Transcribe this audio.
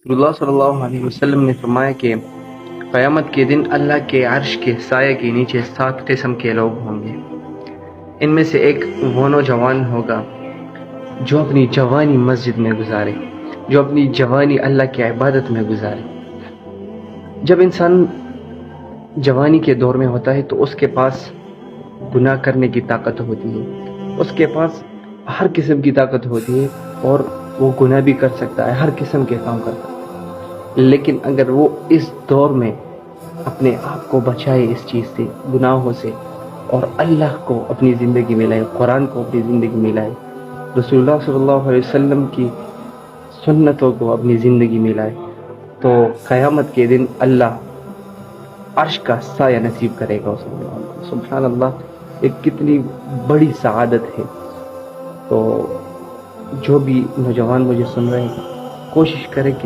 اللہ صلی اللہ علیہ وسلم نے فرمایا کہ قیامت کے دن اللہ کے عرش کے سائے کے نیچے 7 قسم کے لوگ ہوں گے۔ ان میں سے ایک وہ نوجوان ہوگا جو اپنی جوانی مسجد میں گزارے، جو اپنی جوانی اللہ کی عبادت میں گزارے۔ جب انسان جوانی کے دور میں ہوتا ہے تو اس کے پاس گناہ کرنے کی طاقت ہوتی ہے، اس کے پاس ہر قسم کی طاقت ہوتی ہے اور وہ گناہ بھی کر سکتا ہے، ہر قسم کے کام کر سکتا ہے۔ لیکن اگر وہ اس دور میں اپنے آپ کو بچائے اس چیز سے، گناہوں سے، اور اللہ کو اپنی زندگی میں لائے، قرآن کو اپنی زندگی میں لائے، رسول اللہ صلی اللہ علیہ وسلم کی سنتوں کو اپنی زندگی میں لائے، تو قیامت کے دن اللہ عرش کا سایہ نصیب کرے گا اسے۔ سبحان اللہ، ایک کتنی بڑی سعادت ہے۔ تو جو بھی نوجوان مجھے سن رہے ہیں، کوشش کرے کہ